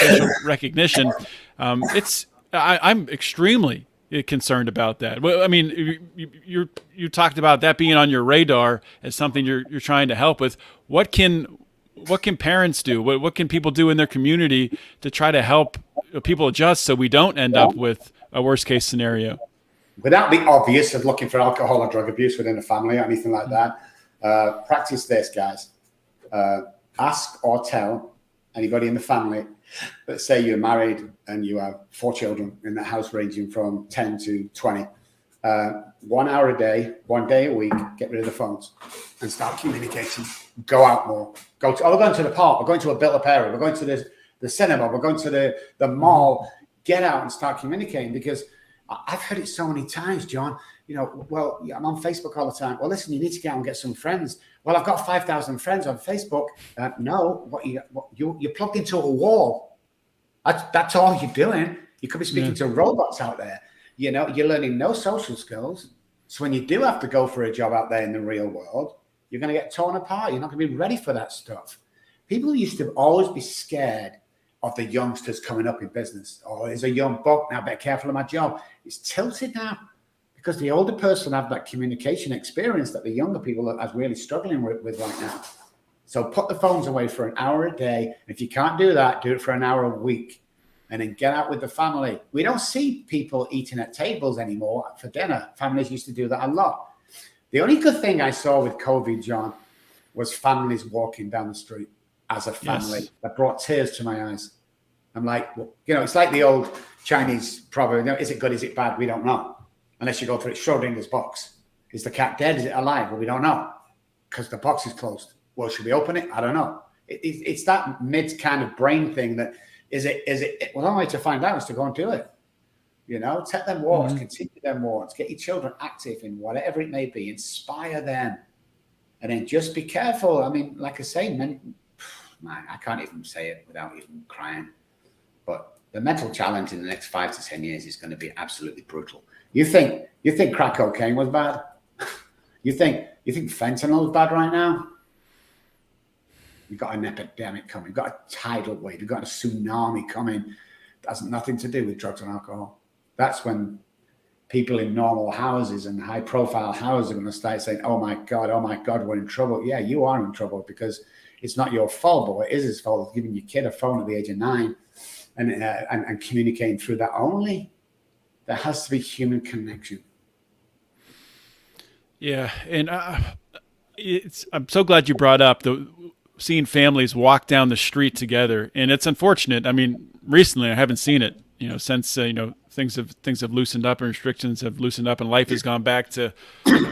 recognition. I'm extremely concerned about that. Well, I mean, you talked about that being on your radar as something you're trying to help with. What can parents do? What can people do in their community to try to help people adjust so we don't end up with a worst case scenario? Without the obvious of looking for alcohol or drug abuse within a family or anything like that, practice this, guys. Ask or tell anybody in the family. Let's say you're married and you have 4 children in the house ranging from 10 to 20. 1 hour a day, 1 day a week, get rid of the phones and start communicating. Go out more. We're going to the park. We're going to a built-up area. We're going to the cinema. We're going to the mall. Get out and start communicating, because I've heard it so many times, John. You know, well, I'm on Facebook all the time. Well, listen, you need to get out and get some friends. Well, I've got 5,000 friends on Facebook. No, you're plugged into a wall. That's all you're doing. You could be speaking to robots out there. You know, you're learning no social skills. So when you do have to go for a job out there in the real world, you're going to get torn apart. You're not going to be ready for that stuff. People used to always be scared of the youngsters coming up in business. Oh, there's a young buck now, better careful of my job. It's tilted now because the older person have that communication experience that the younger people are really struggling with right now. So put the phones away for an hour a day. If you can't do that, do it for an hour a week. And then get out with the family. We don't see people eating at tables anymore for dinner. Families used to do that a lot. The only good thing I saw with COVID, John, was families walking down the street as a family. Yes. That brought tears to my eyes. I'm like, well, you know, it's like the old Chinese proverb, you know, is it good, is it bad? We don't know. Unless you go through it, Schrodinger's box. Is the cat dead? Is it alive? Well, we don't know because the box is closed. Well, should we open it? I don't know. It's that mid kind of brain thing that, is it? Well, the only way to find out is to go and do it. You know, take them walks, continue them walks, get your children active in whatever it may be, inspire them. And then just be careful. I mean, like I say, I can't even say it without even crying. But the mental challenge in the next 5 to 10 years is going to be absolutely brutal. You think crack cocaine was bad? You think fentanyl is bad right now? You've got an epidemic coming. You've got a tidal wave. You've got a tsunami coming. That has nothing to do with drugs and alcohol. That's when people in normal houses and high-profile houses are going to start saying, oh my God, we're in trouble. Yeah, you are in trouble because it's not your fault, but it is his fault. It's giving your kid a phone at the age of 9 and communicating through that only. There has to be human connection. Yeah, and I'm so glad you brought up seeing families walk down the street together, and it's unfortunate. I mean, recently I haven't seen it, since things have loosened up and restrictions have loosened up and life has gone back to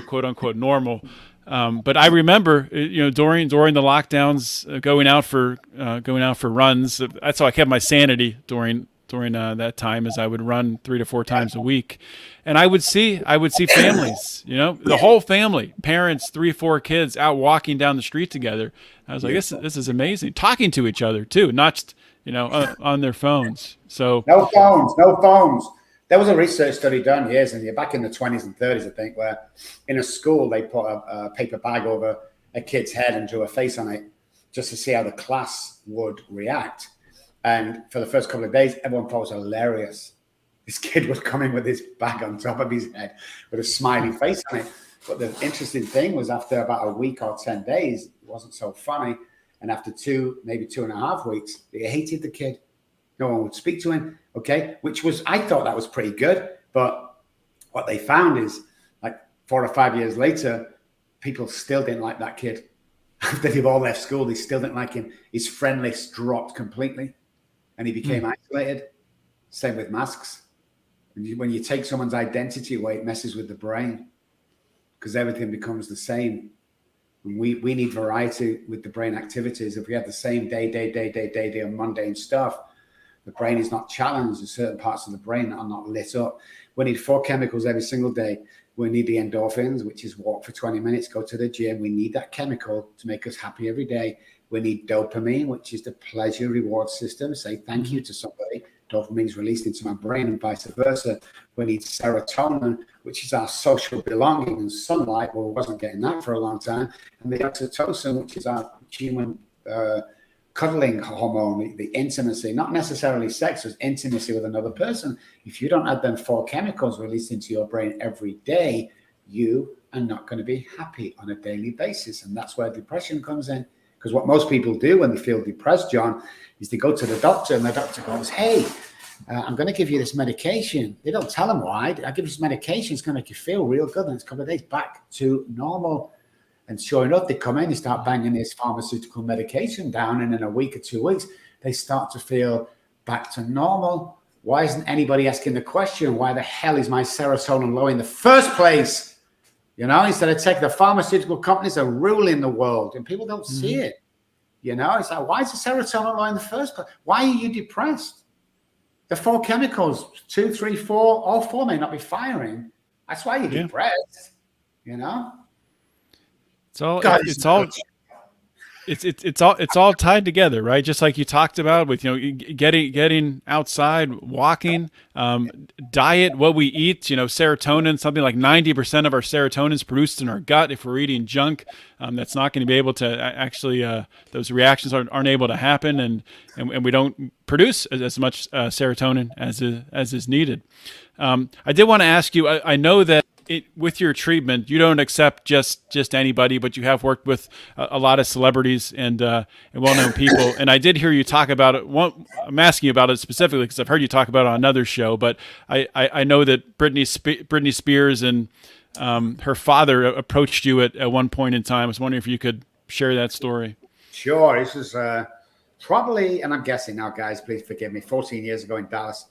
quote unquote normal. But I remember, during the lockdowns, going out for runs. That's how I kept my sanity during that time, as I would run 3 to 4 times a week, and I would see families, the whole family, parents, 3, 4 kids out walking down the street together. I was like, this is amazing, talking to each other too, not just on their phones. So no phones. There was a research study done back in the 20s and 30s, I think, where in a school they put a paper bag over a kid's head and drew a face on it just to see how the class would react. And for the first couple of days, everyone thought it was hilarious. This kid was coming with this bag on top of his head with a smiley face on it. But the interesting thing was, after about a week or 10 days, it wasn't so funny. And after 2, maybe 2.5 weeks, they hated the kid. No one would speak to him. Okay, I thought that was pretty good. But what they found is, like 4 or 5 years later, people still didn't like that kid. After they've all left school, they still didn't like him. His friend list dropped completely. And he became isolated. Same with masks. When you take someone's identity away, it messes with the brain because everything becomes the same. And we need variety with the brain activities. If we have the same day on mundane stuff, the brain is not challenged. There's certain parts of the brain that are not lit up. We need 4 chemicals every single day. We need the endorphins, which is walk for 20 minutes, go to the gym. We need that chemical to make us happy every day. We need dopamine, which is the pleasure reward system. Say thank you to somebody. Dopamine is released into my brain and vice versa. We need serotonin, which is our social belonging and sunlight. Well, we wasn't getting that for a long time. And the oxytocin, which is our human cuddling hormone, the intimacy, not necessarily sex, it's intimacy with another person. If you don't have them 4 chemicals released into your brain every day, you are not going to be happy on a daily basis. And that's where depression comes in. Because what most people do when they feel depressed, John, is they go to the doctor and the doctor goes, hey, I'm going to give you this medication. They don't tell them why. I give you this medication. It's going to make you feel real good. And it's a couple of days back to normal. And sure enough, they come in, they start banging this pharmaceutical medication down. And in a week or 2 weeks, they start to feel back to normal. Why isn't anybody asking the question, why the hell is my serotonin low in the first place? Instead of taking the pharmaceutical companies are ruling the world and people don't see it. It's like, why is the serotonin low in the first place? Why are you depressed? The 4 chemicals, 2, 3, 4, all 4 may not be firing. That's why you're depressed. It's all tied together, right? Just like you talked about with getting outside, walking, diet, what we eat. Serotonin, something like 90% of our serotonin is produced in our gut. If we're eating junk, that's not going to be able to actually. Those reactions aren't able to happen, and we don't produce as much serotonin as is needed. I did want to ask you. I know that. With your treatment, you don't accept just anybody, but you have worked with a lot of celebrities and well-known people. And I did hear you talk about it. I'm asking you about it specifically because I've heard you talk about it on another show. But I know that Britney Spears and her father approached you at one point in time. I was wondering if you could share that story. Sure. This is probably, and I'm guessing now, guys, please forgive me, 14 years ago in Dallas.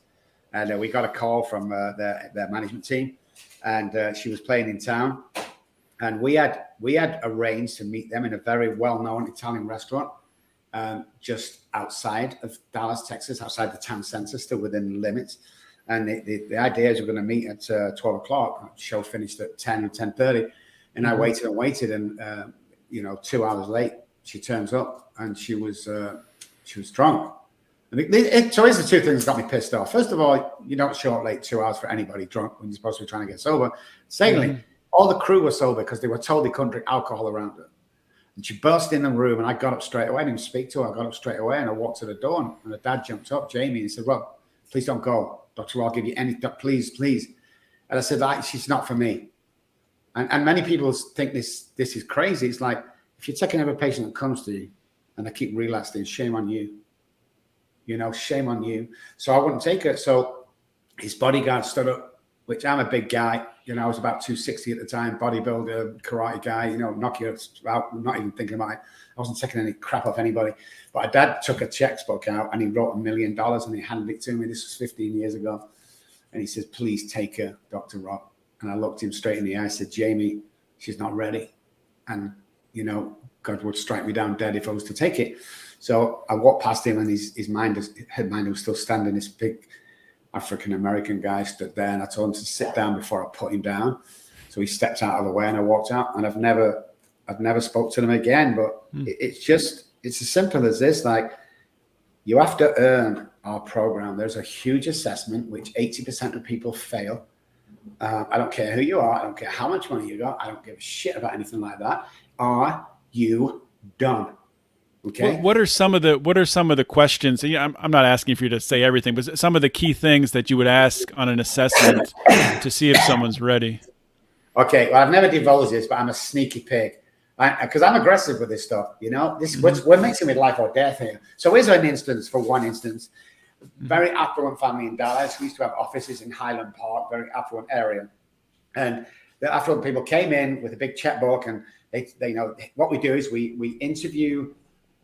And we got a call from their management team. And she was playing in town, and we had arranged to meet them in a very well-known Italian restaurant just outside of Dallas, Texas, outside the town center, still within the limits. And the idea is we're going to meet at 12 o'clock. The show finished at 10 or 10:30, and I waited, and 2 hours late, she turns up, and she was drunk. So here's the two things that got me pissed off. First of all, you don't show up late 2 hours for anybody drunk when you're supposed to be trying to get sober. Secondly, all the crew were sober because they were told they couldn't drink alcohol around her. And she burst in the room, and I got up straight away. I didn't even speak to her. I got up straight away, and I walked to the door, and her dad jumped up, Jamie, and he said, Rob, please don't go. Doctor, I'll give you anything. Please, please. And I said, she's not for me. And many people think this is crazy. It's like, if you're taking every patient that comes to you and they keep relapsing, shame on you. Shame on you. So I wouldn't take it. So his bodyguard stood up, which I'm a big guy. I was about 260 at the time, bodybuilder, karate guy, knock you out. I'm not even thinking about it. I wasn't taking any crap off anybody. But my dad took a checkbook out and he wrote $1 million and he handed it to me. This was 15 years ago. And he says, please take her, Dr. Robb. And I looked him straight in the eye. I said, Jamie, she's not ready. And, God would strike me down dead if I was to take it. So I walked past him and his head mind was still standing. This big African-American guy stood there, and I told him to sit down before I put him down. So he stepped out of the way and I walked out, and I've never spoke to them again. But it's as simple as this. Like, you have to earn our program. There's a huge assessment, which 80% of people fail. I don't care who you are. I don't care how much money you got. I don't give a shit about anything like that. Are you done? Okay. What are some of the questions? I'm not asking for you to say everything, but some of the key things that you would ask on an assessment to see if someone's ready. Okay. Well, I've never divulged this, but I'm a sneaky pig because I'm aggressive with this stuff. We're mixing with life or death here. So here's an instance. For one instance, very affluent family in Dallas. We used to have offices in Highland Park, very affluent area, and the affluent people came in with a big checkbook, and they what we do is we interview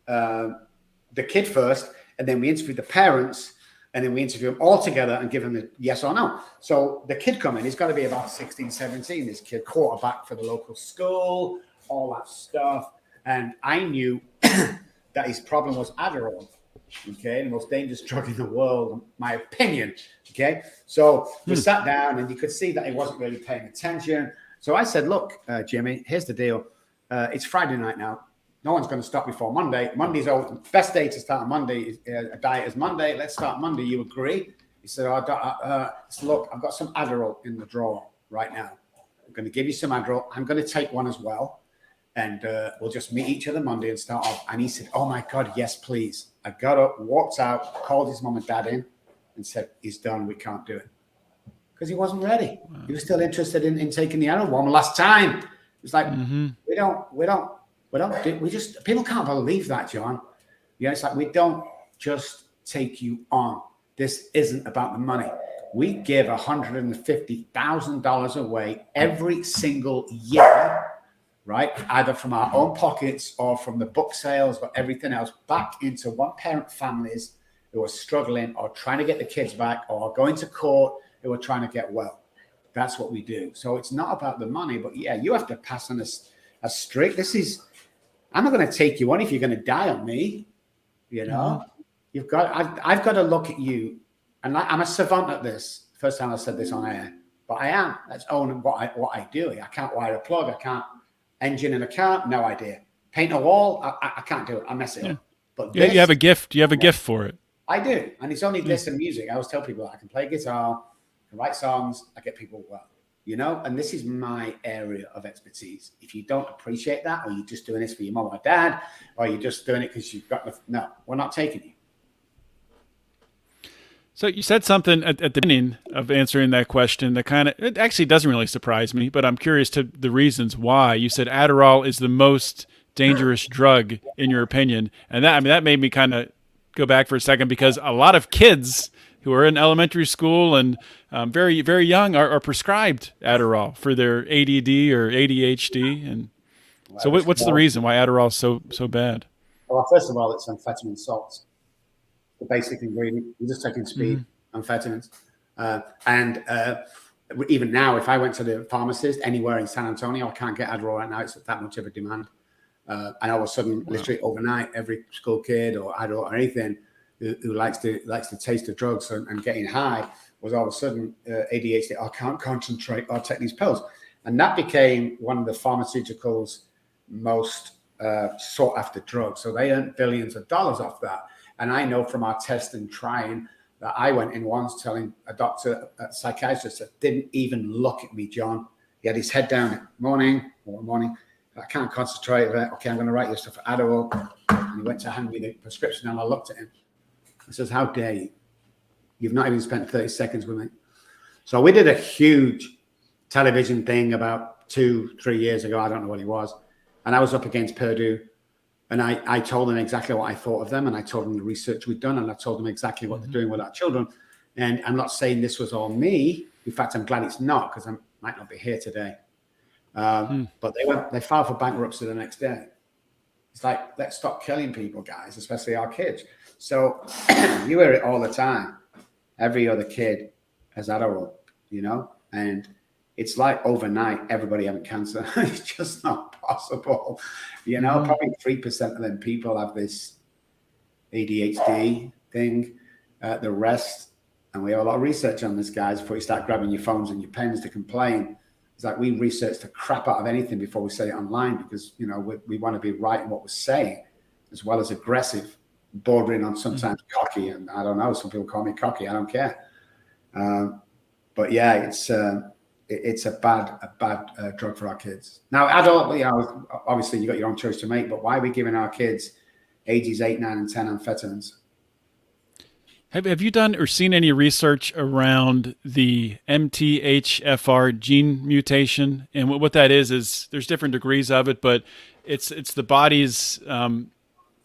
the kid first, and then we interview the parents, and then we interview them all together and give them a yes or no. So the kid coming, he's got to be about 16, 17, this kid, quarterback for the local school, all that stuff. And I knew that his problem was Adderall, okay, the most dangerous drug in the world, in my opinion, okay? So we sat down, and you could see that he wasn't really paying attention. So I said, look, Jimmy, here's the deal. It's Friday night now. No one's going to stop before Monday. Monday's always the best day to start a Monday. A diet is Monday. Let's start Monday. You agree? He said, look, I've got some Adderall in the drawer right now. I'm going to give you some Adderall. I'm going to take one as well. And we'll just meet each other Monday and start off. And he said, oh, my God, yes, please. I got up, walked out, called his mom and dad in and said, he's done. We can't do it. Because he wasn't ready. Wow. He was still interested in taking the Adderall one last time. It's like, people can't believe that, John. It's like, we don't just take you on. This isn't about the money. We give $150,000 away every single year, right? Either from our own pockets or from the book sales or everything else back into one-parent families who are struggling or trying to get the kids back or going to court who are trying to get well. That's what we do. So it's not about the money, but yeah, you have to pass on a strict. I'm not going to take you on if you're going to die on me. I've got to look at you, and I'm a savant at this. First time I said this on air, but I am. That's own what I do. I can't wire a plug. I can't engine in a car. No idea. Paint a wall. I can't do it. I mess it up. But you have a gift. You have a gift for it. I do, and it's only this and music. I always tell people I can play guitar, I can write songs, I get people well. And this is my area of expertise. If you don't appreciate that, or you're just doing this for your mom or dad, or you're just doing it because you've got no, we're not taking you. So you said something at the beginning of answering that question that it actually doesn't really surprise me, but I'm curious to the reasons why. You said Adderall is the most dangerous drug in your opinion. And that made me kind of go back for a second, because a lot of kids who are in elementary school and very, very young are prescribed Adderall for their ADD or ADHD. And so what's the reason why Adderall is so bad? Well, first of all, it's amphetamine salts, the basic ingredient. You're just taking speed, amphetamines. Even now, if I went to the pharmacist anywhere in San Antonio, I can't get Adderall right now. It's that much of a demand. And all of a sudden, literally overnight, every school kid or adult or anything who likes to taste the drugs and getting high was all of a sudden ADHD. I can't concentrate. I'll take these pills, and that became one of the pharmaceuticals' most sought after drugs. So they earned billions of dollars off that. And I know from our test and trying that I went in once telling a doctor, a psychiatrist that didn't even look at me, John. He had his head down, morning. I can't concentrate. Okay, I'm going to write you stuff for Adderall. And he went to hand me the prescription, and I looked at him. I says, how dare you? You've not even spent 30 seconds with me. So we did a huge television thing about 2-3 years ago. I don't know what it was. And I was up against Purdue. And I told them exactly what I thought of them. And I told them the research we'd done. And I told them exactly what they're doing with our children. And I'm not saying this was all me. In fact, I'm glad it's not, because I might not be here today. But they filed for bankruptcy the next day. It's like, let's stop killing people, guys, especially our kids. So you hear it all the time. Every other kid has Adderall, and it's like overnight, everybody having cancer. It's just not possible. Probably 3% of them people have this ADHD thing. The rest, and we have a lot of research on this, guys, before you start grabbing your phones and your pens to complain. It's like we research the crap out of anything before we say it online, because, we want to be right in what we're saying, as well as aggressive, bordering on sometimes cocky. And I don't know, some people call me cocky. I don't care. But yeah, it's a bad drug for our kids. Now, adult, obviously you got your own choice to make, but why are we giving our kids ages 8, 9, and 10 amphetamines? Have you done or seen any research around the MTHFR gene mutation? And what that is there's different degrees of it, but it's the body's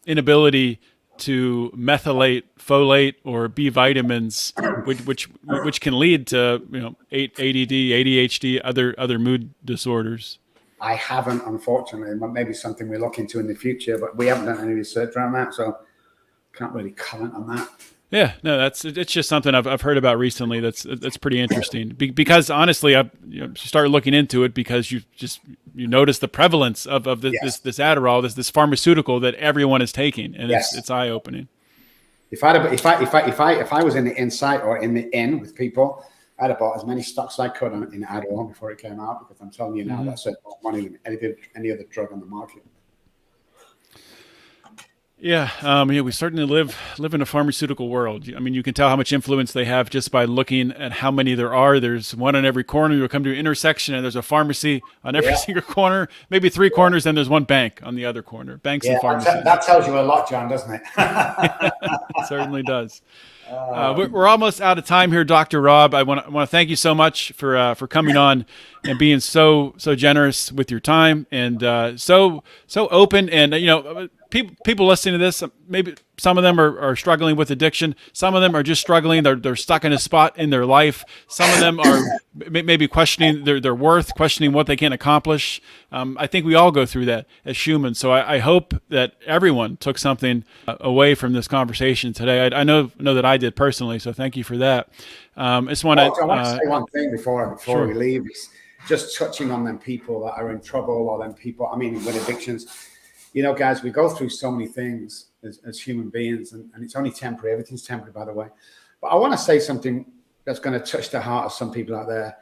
inability to methylate folate or B vitamins, which can lead to ADD, ADHD, other mood disorders. I haven't, unfortunately. Maybe something we look into in the future, but we haven't done any research around that, so can't really comment on that. Yeah, no, it's just something I've heard about recently. That's pretty interesting because honestly, I started looking into it because you notice the prevalence of this, yes. this Adderall, this pharmaceutical that everyone is taking, and yes. it's eye opening. If I was in the inside or in the inn with people, I'd have bought as many stocks as I could in Adderall before it came out, because I'm telling you now that's more money than any other drug on the market. Yeah, we certainly live in a pharmaceutical world. I mean, you can tell how much influence they have just by looking at how many there are. There's one on every corner. You'll come to an intersection, and there's a pharmacy on every single corner. Maybe 3 corners, and there's one bank on the other corner. Banks and pharmacies. That tells you a lot, John, doesn't it? It certainly does. We're almost out of time here, Dr. Robb. I want to thank you so much for coming on and being so generous with your time and so open. And people listening to this, maybe some of them are struggling with addiction. Some of them are just struggling. They're stuck in a spot in their life. Some of them are maybe questioning their worth, questioning what they can accomplish. I think we all go through that as humans. So I hope that everyone took something away from this conversation today. I know that I did personally. So thank you for that. I just want to say one thing before sure. we leave. Is just touching on them people that are in trouble, or them people, with addictions. Guys, we go through so many things as human beings, and it's only temporary. Everything's temporary, by the way. But I want to say something that's going to touch the heart of some people out there.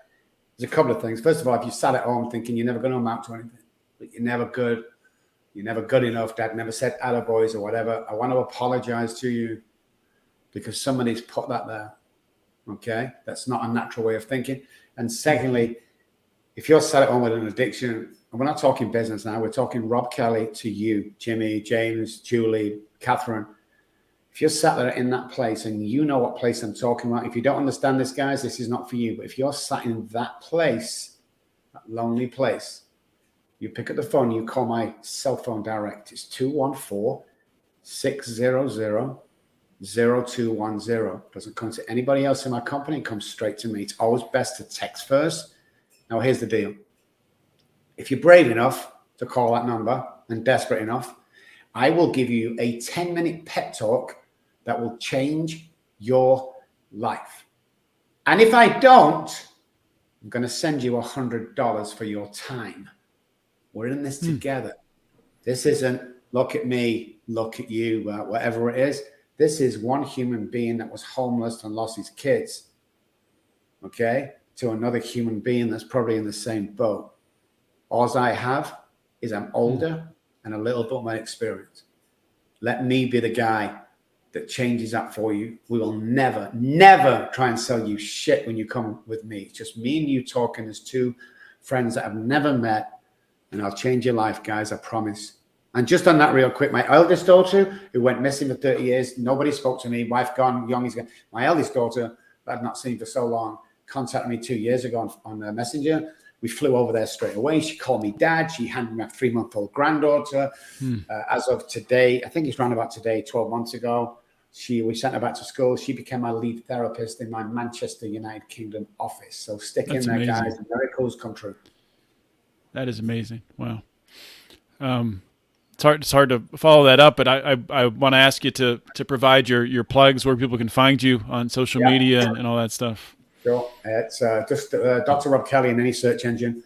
There's a couple of things. First of all, if you sat at home thinking you're never going to amount to anything, but you're never good enough, Dad never said attaboys or whatever, I want to apologize to you, because somebody's put that there. Okay? That's not a natural way of thinking. And secondly, if you're sat at home with an addiction, and we're not talking business now, we're talking Robb Kelly to you, Jimmy, James, Julie, Catherine. If you're sat there in that place, and you know what place I'm talking about, if you don't understand this, guys, this is not for you. But if you're sat in that place, that lonely place, you pick up the phone, you call my cell phone direct. It's 214-600-0210. Doesn't come to anybody else in my company. It comes straight to me. It's always best to text first. Now, here's the deal. If you're brave enough to call that number and desperate enough, I will give you a 10-minute pep talk that will change your life. And if I don't, I'm going to send you $100 for your time. We're in this together. This isn't look at me, look at you, whatever it is. This is one human being that was homeless and lost his kids, okay, to another human being that's probably in the same boat. All I have is I'm older and a little bit more experience. Let me be the guy that changes that for you. We will never, never try and sell you shit when you come with me. It's just me and you talking as two friends that have never met, and I'll change your life, guys, I promise. And just on that real quick, my eldest daughter, who went missing for 30 years, nobody spoke to me, wife gone, young is gone. My eldest daughter, that I'd not seen for so long, contacted me 2 years ago on Messenger. We flew over there straight away. She called me dad. She handed me a 3-month-old granddaughter. As of today, I think it's around about today, 12 months ago, we sent her back to school. She became my lead therapist in my Manchester, United Kingdom office. So stick in there, amazing. guys. Miracles come true. That is amazing. Wow. It's hard to follow that up, but I want to ask you to provide your plugs where people can find you on social media and all that stuff. Sure. It's just Dr. Robb Kelly in any search engine.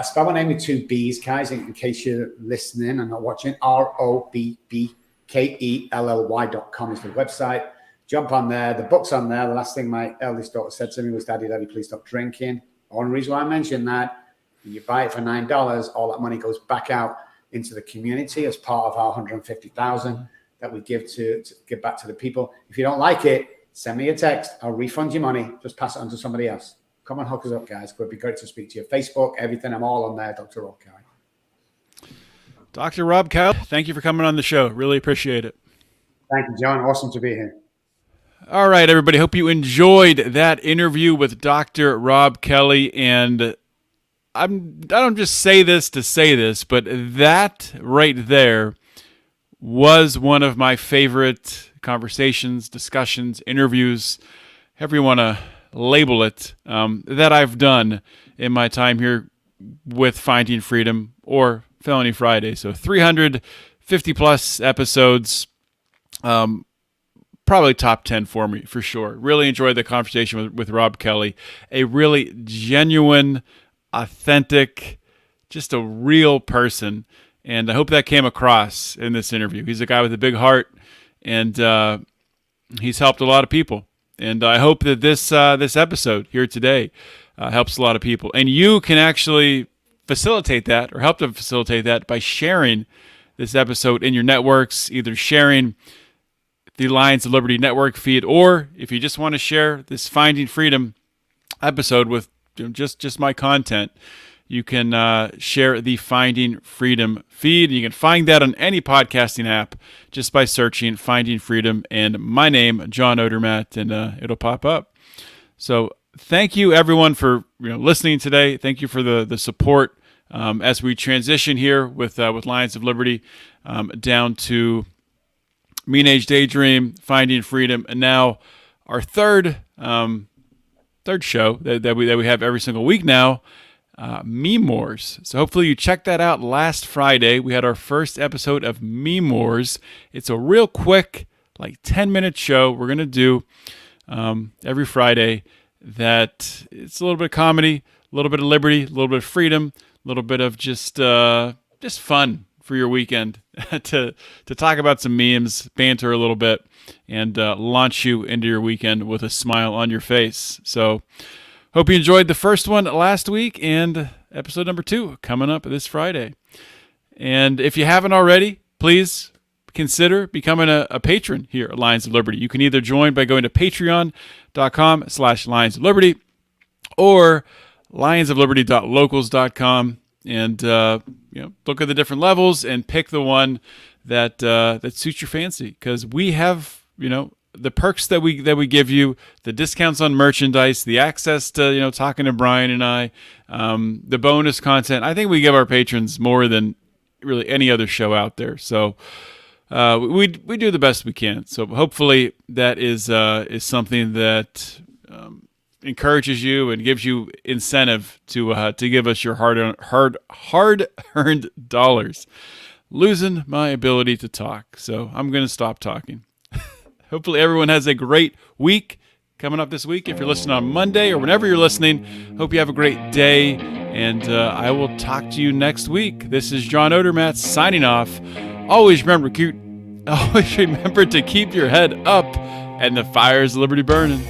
Spell my name with 2 B's, guys, in case you're listening and not watching. ROBBKELLY.com is the website. Jump on there. The book's on there. The last thing my eldest daughter said to me was, Daddy, please stop drinking. Only reason why I mentioned that, when you buy it for $9, all that money goes back out into the community as part of our $150,000 that we give to give back to the people. If you don't like it, send me a text. I'll refund your money. Just pass it on to somebody else. Come on, hook us up, guys. It would be great to speak to you. Facebook, everything. I'm all on there, Dr. Robb Kelly. Dr. Robb Kelly, thank you for coming on the show. Really appreciate it. Thank you, John. Awesome to be here. All right, everybody. Hope you enjoyed that interview with Dr. Robb Kelly. And I don't just say this to say this, but that right there was one of my favorite conversations, discussions, interviews, however you want to label it, that I've done in my time here with Finding Freedom or Felony Friday. So 350 plus episodes, probably top 10 for me for sure. Really enjoyed the conversation with Robb Kelly, a really genuine, authentic, just a real person. And I hope that came across in this interview. He's a guy with a big heart, and he's helped a lot of people. And I hope that this episode here today helps a lot of people. And you can actually facilitate that or help to facilitate that by sharing this episode in your networks, either sharing the Lions of Liberty network feed, or if you just want to share this Finding Freedom episode with just my content, you can share the Finding Freedom feed. You can find that on any podcasting app just by searching Finding Freedom and my name, John Odermatt, and it'll pop up. So thank you, everyone, for listening today. Thank you for the support as we transition here with Lions of Liberty down to Mean Age Daydream, Finding Freedom, and now our third show that we have every single week now, Meme Wars. So hopefully you checked that out last Friday. We had our first episode of Meme Wars. It's a real quick, like 10-minute show we're going to do every Friday. That it's a little bit of comedy, a little bit of liberty, a little bit of freedom, a little bit of just fun for your weekend to talk about some memes, banter a little bit, and launch you into your weekend with a smile on your face. So hope you enjoyed the first one last week, and episode number 2 coming up this Friday. And if you haven't already, please consider becoming a patron here at Lions of Liberty. You can either join by going to patreon.com/Lions of Liberty or lionsofliberty.locals.com, and look at the different levels and pick the one that suits your fancy, because we have the perks that we give you, the discounts on merchandise, the access to talking to Brian and I, the bonus content. I think we give our patrons more than really any other show out there. So we do the best we can. So hopefully that is something that encourages you and gives you incentive to give us your hard-earned dollars. Losing my ability to talk, so I'm going to stop talking. Hopefully everyone has a great week coming up this week. If you're listening on Monday or whenever you're listening, hope you have a great day, and I will talk to you next week. This is John Odermatt signing off. Always remember to keep your head up and the fires of liberty burning.